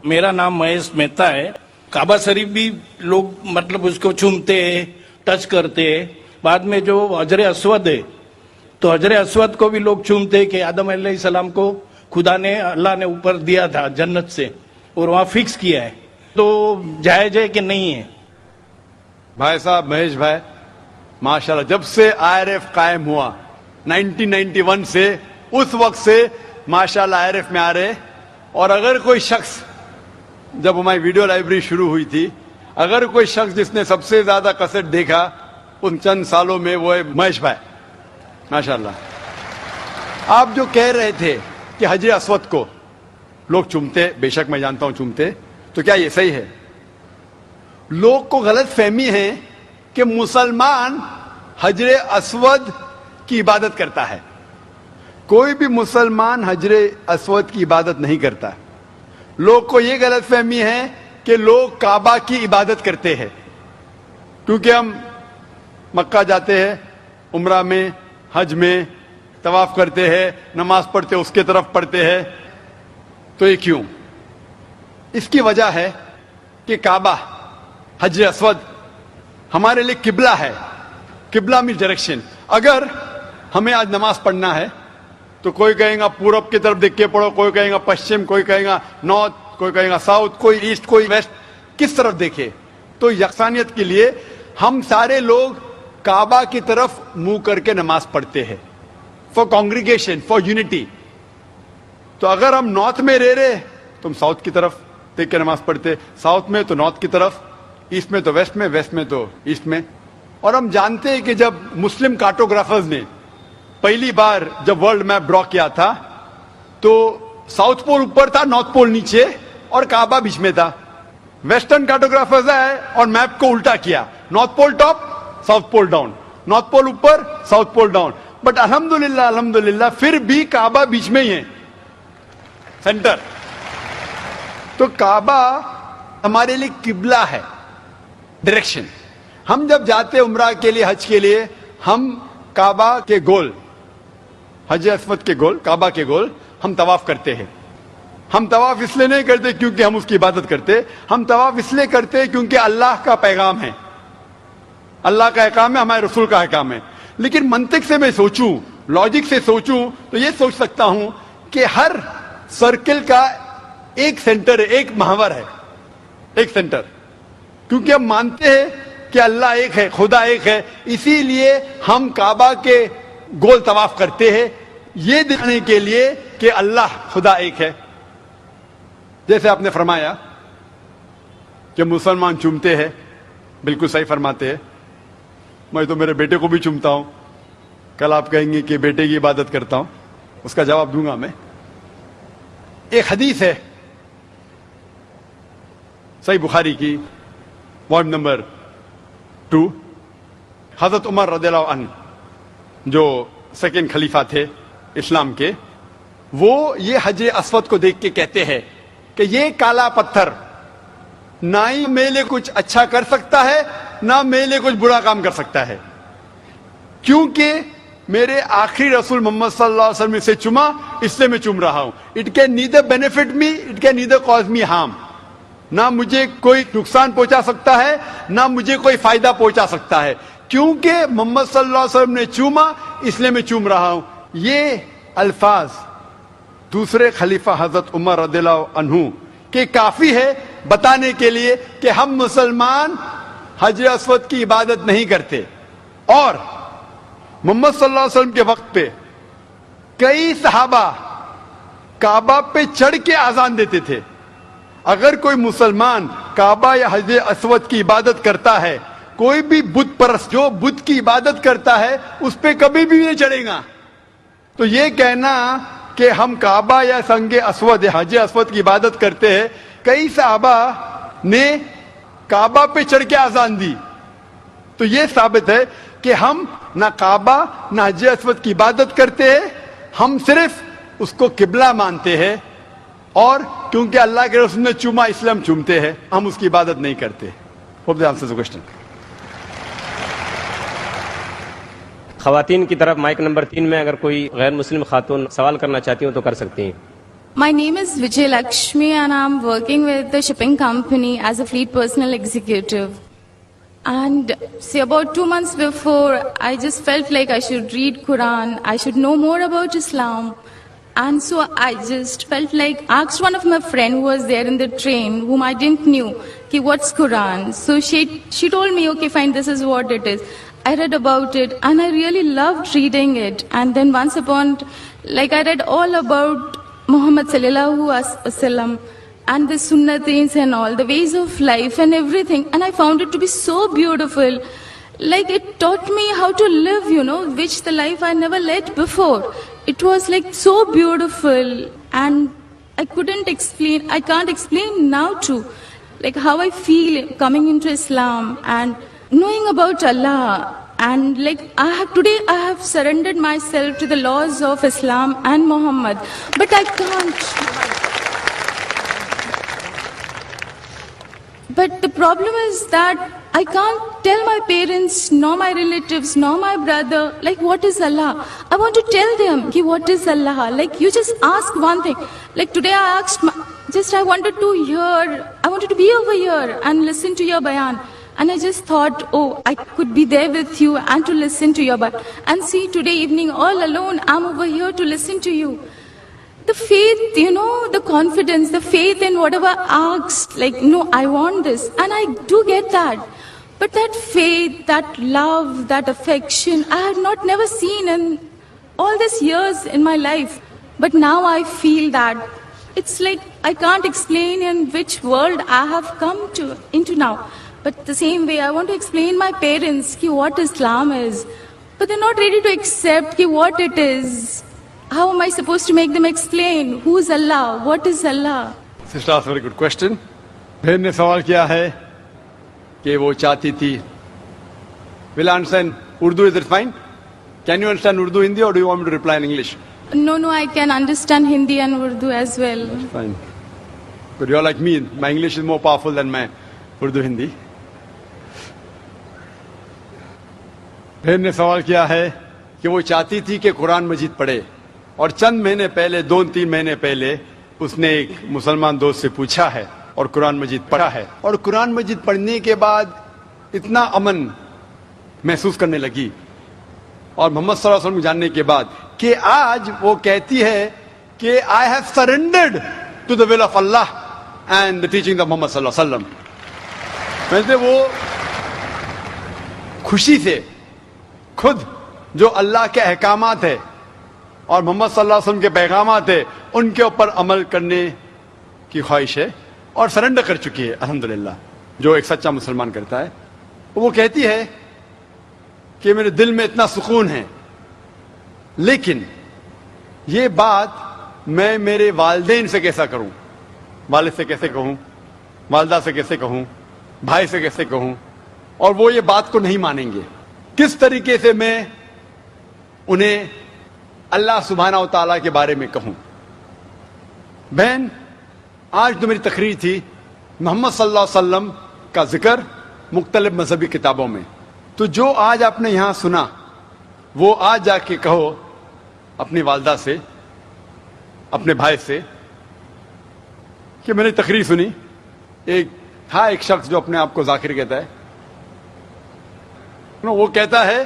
मेरा नाम महेश मेहता है। काबा शरीफ भी लोग मतलब उसको चूमते हैं, टच करते हैं। बाद में जो हजर अस्वद है, तो हजर अस्वद को भी लोग चूमते हैं कि आदम अलैहिस्सलाम को खुदा ने, अल्लाह ने ऊपर दिया था जन्नत से और वहाँ फिक्स किया है, तो जायज है कि नहीं है? भाई साहब महेश भाई, माशाल्लाह, जब से आईआरएफ कायम हुआ 1991 से, उस वक्त से माशाल्लाह आईआरएफ में आ रहे। और अगर कोई शख्स, जब हमारी वीडियो लाइब्रेरी शुरू हुई थी, अगर कोई शख्स जिसने सबसे ज्यादा कसट देखा उन चंद सालों में, वो है महेश भाई, माशाल्लाह। आप जो कह रहे थे कि हजर अस्वद को लोग चूमते, बेशक मैं जानता हूं चूमते, तो क्या ये सही है? लोग को गलत फहमी है कि मुसलमान हजर अस्वद की इबादत करता है। कोई भी मुसलमान हजर अस्वद की इबादत नहीं करता। लोग को यह गलत फहमी है कि लोग काबा की इबादत करते हैं, क्योंकि हम मक्का जाते हैं, उम्रा में, हज में तवाफ करते हैं, नमाज पढ़ते उसके तरफ पढ़ते हैं। तो ये क्यों? इसकी वजह है कि काबा, हजर अस्वद हमारे लिए किबला है। किबला मीन्स डायरेक्शन। अगर हमें आज नमाज पढ़ना है तो कोई कहेगा पूरब की तरफ देख के पढ़ो, कोई कहेगा पश्चिम, कोई कहेगा नॉर्थ, कोई कहेगा साउथ, कोई ईस्ट, कोई वेस्ट, किस तरफ देखे? तो यकसानियत के लिए हम सारे लोग काबा की तरफ मुंह करके नमाज पढ़ते हैं, फॉर कॉन्ग्रीगेशन, फॉर यूनिटी। तो अगर हम नॉर्थ में रह रहे तो हम साउथ की तरफ देख के नमाज पढ़ते, साउथ में तो नॉर्थ की तरफ, ईस्ट में तो वेस्ट में, वेस्ट में तो ईस्ट में। और हम जानते हैं कि जब मुस्लिम कार्टोग्राफर्स ने पहली बार जब वर्ल्ड मैप ड्रॉ किया था, तो साउथ पोल ऊपर था, नॉर्थ पोल नीचे, और काबा बीच में था। वेस्टर्न कार्टोग्राफर्स आए और मैप को उल्टा किया, north pole top, south pole down, north pole ऊपर, साउथ पोल डाउन। बट अल्हम्दुलिल्लाह, अल्हम्दुलिल्लाह फिर भी काबा बीच में ही है, सेंटर। तो काबा हमारे लिए किबला है, डायरेक्शन। हम जब जाते उम्रा के लिए, हज के लिए, हम काबा के गोल, हजर अस्वद के गोल, काबा के गोल हम तवाफ करते हैं। हम तवाफ इसलिए नहीं करते क्योंकि हम उसकी इबादत करते, हम तवाफ इसलिए करते हैं क्योंकि अल्लाह का पैगाम है, अल्लाह का अहकाम है, हमारे रसूल का अहकाम है। लेकिन मंतिक से मैं सोचूं, लॉजिक से सोचूं, तो ये सोच सकता हूं कि हर सर्किल का एक सेंटर है, एक महवर है, एक सेंटर। क्योंकि हम मानते हैं कि अल्लाह एक है, खुदा एक है, इसीलिए हम काबा के गोल तवाफ करते हैं, ये दिखाने के लिए कि अल्लाह खुदा एक है। जैसे आपने फरमाया कि मुसलमान चूमते हैं, बिल्कुल सही फरमाते हैं। मैं तो मेरे बेटे को भी चूमता हूं। कल आप कहेंगे कि बेटे की इबादत करता हूं, उसका जवाब दूंगा मैं। एक हदीस है सही बुखारी की, वॉल्यूम नंबर 2, हजरत उमर रज़ियल्लाहु अन्हु जो सेकंड खलीफा थे इस्लाम के, वो ये हजर अस्वद को देख के कहते हैं कि ये काला पत्थर ना ही मेरे लिए कुछ अच्छा कर सकता है, ना मेरे लिए कुछ बुरा काम कर सकता है, क्योंकि मेरे आखिरी रसूल मोहम्मद सल्लल्लाहु अलैहि वसल्लम ने इसे चुमा, इसलिए मैं चुम रहा हूं। It can neither benefit me, it can neither cause me harm. ना मुझे कोई नुकसान पहुंचा सकता है, ना मुझे कोई फायदा पहुंचा सकता है, क्योंकि मोहम्मद सल्लल्लाहु अलैहि वसल्लम ने चूमा, इसलिए मैं चूम रहा हूं। ये अल्फाज दूसरे खलीफा हजरत उमर रज़ियल्लाहु अन्हु के काफी है बताने के लिए कि हम मुसलमान हजर अस्वद की इबादत नहीं करते। और मोहम्मद सल्लल्लाहु अलैहि वसल्लम के वक्त पे कई सहाबा काबा पे चढ़ के आजान देते थे। अगर कोई मुसलमान काबा या हजर अस्वद की इबादत करता है, कोई भी बुत परस्त जो बुत की इबादत करता है, उस पे कभी भी नहीं चढ़ेगा। तो ये कहना कि हम काबा या संगे अस्वद या हजर अस्वद की इबादत करते हैं, कई सहाबा ने काबा पे चढ़ के आजान दी, तो ये साबित है कि हम ना काबा ना हजर अस्वद की इबादत करते हैं, हम सिर्फ उसको किबला मानते हैं। और क्योंकि अल्लाह के रसूल ने चूमा, इसलिए हम चूमते हैं, हम उसकी इबादत नहीं करते। Hope the answers the question. खवातीन की तरफ माइक नंबर 3 में अगर कोई गैर मुस्लिम खातून सवाल करना चाहती हूँ तो कर सकती हैं। My name is Vijay Lakshmi and I'm working with the shipping company as a fleet personal executive. And see, about 2 months before, I just felt like I should read Quran, I should know more about Islam. And so I just felt like, asked one of my friend who was there in the train, whom I didn't knew, ki what's Quran? So she told me, okay, fine, this is what it is. I read about it and I really loved reading it. And then once upon, like I read all about Muhammad sallallahu alaihi wasallam and the sunnatis and all, the ways of life and everything. And I found it to be so beautiful. Like it taught me how to live, which the life I never led before. It was like so beautiful and I can't explain now too, like how I feel coming into Islam and knowing about Allah. And like today I have surrendered myself to the laws of Islam and Muhammad, but I can't. But the problem is that I can't tell my parents, nor my relatives, nor my brother, like what is Allah. I want to tell them, ki what is Allah. Like you just ask one thing. Like today I asked, I wanted to be over here and listen to your bayan. And I just thought, oh, I could be there with you and to listen to your bayan. And see, today evening all alone, I'm over here to listen to you. The faith, the confidence, the faith in whatever I asked, like, no, I want this. And I do get that. But that faith, that love, that affection, I had never seen in all these years in my life. But now I feel that it's like I can't explain in which world I have come into now. But the same way, I want to explain my parents ki what Islam is. But they're not ready to accept ki what it is. How am I supposed to make them explain? Who is Allah? What is Allah? Sister asked a very good question. बहन ने सवाल किया है कि वो चाहती थी. Will I understand Urdu? Is it fine? Can you understand Urdu, Hindi, or do you want me to reply in English? No, I can understand Hindi and Urdu as well. Fine. But you're like me. My English is more powerful than my Urdu, Hindi. बहन ने सवाल किया है कि वो चाहती थी कि कुरान मजीद पढ़े और चंद महीने पहले 2-3 महीने पहले उसने एक मुसलमान दोस्त से पूछा है और कुरान मजीद पढ़ा है और कुरान मजीद पढ़ने के बाद इतना अमन महसूस करने लगी और मोहम्मद सल्लल्लाहु अलैहि वसल्लम जानने के बाद कि आज वो कहती है कि I have surrendered to the will of Allah and the teaching of Mohammad सल्लल्लाहु अलैहि वसल्लम. वैसे वो खुशी से खुद जो अल्लाह के अहकामात है और मोहम्मद सल्लल्लाहु अलैहि वसल्लम के पैगामात है उनके ऊपर अमल करने की ख्वाहिश है और सरेंडर कर चुकी है अल्हम्दुलिल्लाह, जो एक सच्चा मुसलमान करता है. वो कहती है कि मेरे दिल में इतना सुकून है, लेकिन ये बात मैं मेरे वालिदैन से कैसा करूं, वालिद से कैसे कहूं, वालदा से कैसे कहूं, भाई से कैसे कहूं, और वो ये बात को नहीं मानेंगे. किस तरीके से मैं उन्हें अल्लाह सुब्हानहू व तआला के बारे में कहूं. बहन, आज जो मेरी तकरीर थी मोहम्मद सल्लल्लाहु अलैहि वसल्लम का जिक्र मुख्तलिफ मजहबी किताबों में, तो जो आज आपने यहां सुना वो आज जाके कहो अपनी वालदा से, अपने भाई से कि मैंने तकरीर सुनी. एक शख्स जो अपने आप को जाकिर कहता है, वो कहता है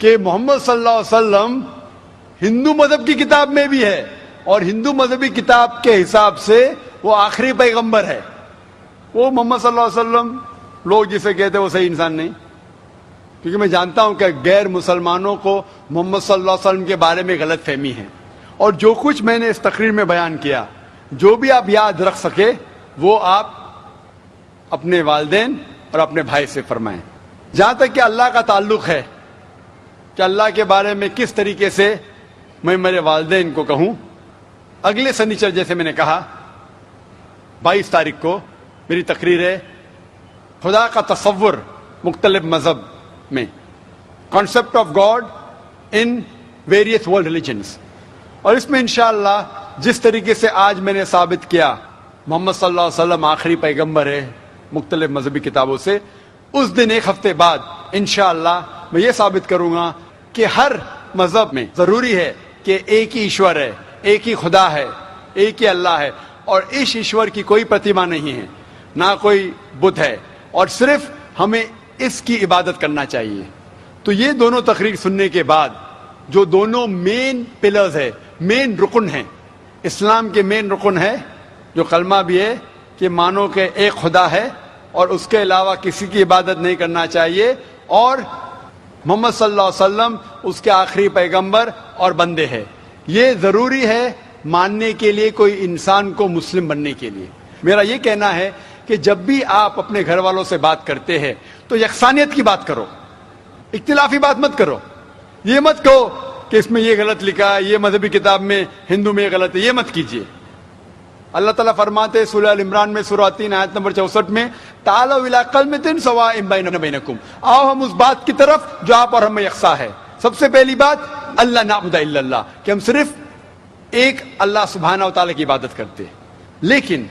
कि मोहम्मद सल्लल्लाहु अलैहि वसल्लम हिंदू मजहब की किताब में भी है और हिंदू मजहबी किताब के हिसाब से वो आखिरी पैगंबर है. वो मोहम्मद सल्लल्लाहु अलैहि वसल्लम लोग जिसे कहते हैं वो सही इंसान नहीं, क्योंकि मैं जानता हूं कि गैर मुसलमानों को मोहम्मद सल्लल्लाहु अलैहि वसल्लम के बारे में गलत फहमी है. और जो कुछ मैंने इस तकरीर में बयान किया, जो भी आप याद रख सके वो आप अपने वालिदैन और अपने भाई से फरमाएं. जहां तक कि अल्लाह का ताल्लुक है कि अल्लाह के बारे में किस तरीके से मैं मेरे वालिदैन को कहूं, अगले शनिचर जैसे मैंने कहा 22 तारीख को मेरी तकरीर है खुदा का तसव्वुर मुख्तलिफ मजहब में, concept of God in various world religions. और इसमें इंशाअल्लाह जिस तरीके से आज मैंने साबित किया मोहम्मद सल्लल्लाहु अलैहि वसल्लम आखिरी पैगंबर है मुख्तलिफ मजहबी किताबों से, उस दिन एक हफ्ते बाद इंशाअल्लाह मैं ये साबित करूंगा कि हर मजहब में जरूरी है कि एक ही ईश्वर है, एक ही खुदा है, ایک ہی اللہ ہے اور اس ایشور کی کوئی پرتیما نہیں ہے، نہ کوئی بت ہے، اور صرف ہمیں اس کی عبادت کرنا چاہیے. تو یہ دونوں تقریر سننے کے بعد جو دونوں مین پلرز ہے، مین رکن ہیں، اسلام کے مین رکن ہے جو کلمہ بھی ہے کہ مانو کہ ایک خدا ہے اور اس کے علاوہ کسی کی عبادت نہیں کرنا چاہیے، اور محمد صلی اللہ علیہ وسلم اس کے آخری پیغمبر اور بندے ہیں. یہ ضروری ہے ماننے کے لیے کوئی انسان کو مسلم بننے کے لیے. میرا یہ کہنا ہے کہ جب بھی آپ اپنے گھر والوں سے بات کرتے ہیں تو یکسانیت کی بات کرو، اختلافی بات مت کرو. یہ مت کہو کہ اس میں یہ غلط لکھا ہے، یہ مذہبی کتاب میں ہندو میں یہ غلط ہے، یہ مت کیجیے. اللہ تعالیٰ فرماتے ہیں سورہ ال عمران میں سورہ 3 آیت نمبر 64 میں، تعالوا الی کلمۃ سواء بیننا بینکم، آؤ ہم اس بات کی طرف جو آپ اور ہم میں یکساں ہے. سب سے پہلی بات اللہ نعبد الا اللہ، کہ ہم صرف ایک اللہ سبحانہ و تعالیٰ کی عبادت کرتے ہیں. لیکن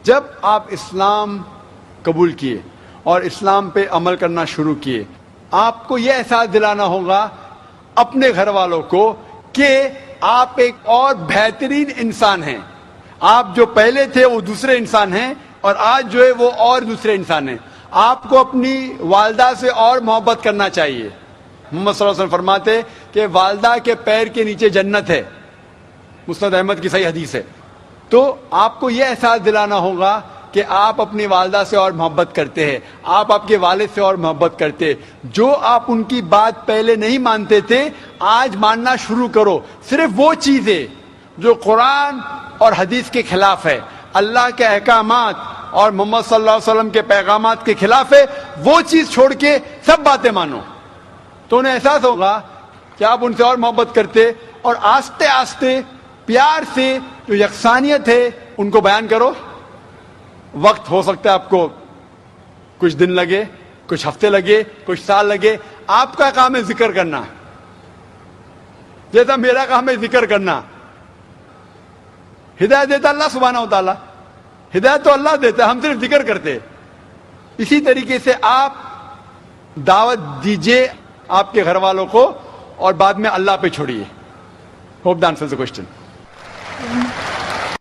جب آپ اسلام قبول کیے اور اسلام پہ عمل کرنا شروع کیے، آپ کو یہ احساس دلانا ہوگا اپنے گھر والوں کو کہ آپ ایک اور بہترین انسان ہیں. آپ جو پہلے تھے وہ دوسرے انسان ہیں اور آج جو ہے وہ اور دوسرے انسان ہیں. آپ کو اپنی والدہ سے اور محبت کرنا چاہیے. محمد صلی اللہ علیہ وسلم فرماتے کہ والدہ کے پیر کے نیچے جنت ہے، مسند احمد کی صحیح حدیث ہے. تو آپ کو یہ احساس دلانا ہوگا کہ آپ اپنی والدہ سے اور محبت کرتے ہیں، آپ کے والد سے اور محبت کرتے ہیں. جو آپ ان کی بات پہلے نہیں مانتے تھے آج ماننا شروع کرو. صرف وہ چیزیں جو قرآن اور حدیث کے خلاف ہے، اللہ کے احکامات اور محمد صلی اللہ علیہ وسلم کے پیغامات کے خلاف ہے، وہ چیز چھوڑ کے سب باتیں مانو. تو انہیں احساس ہوگا کہ آپ ان سے اور محبت کرتے، اور آہستہ آہستہ پیار سے جو یکسانیت ہے ان کو بیان کرو. وقت ہو سکتا ہے آپ کو کچھ دن لگے، کچھ ہفتے لگے، کچھ سال لگے. آپ کا کام ہے ذکر کرنا، جیسا میرا کام ہے ذکر کرنا. ہدایت دیتا اللہ سبحانہ و تعالیٰ، ہدایت تو اللہ دیتا ہے، ہم صرف ذکر کرتے. اسی طریقے سے آپ دعوت دیجئے آپ کے گھر والوں کو اور بعد میں اللہ پہ چھوڑیے. Hope the answers the question.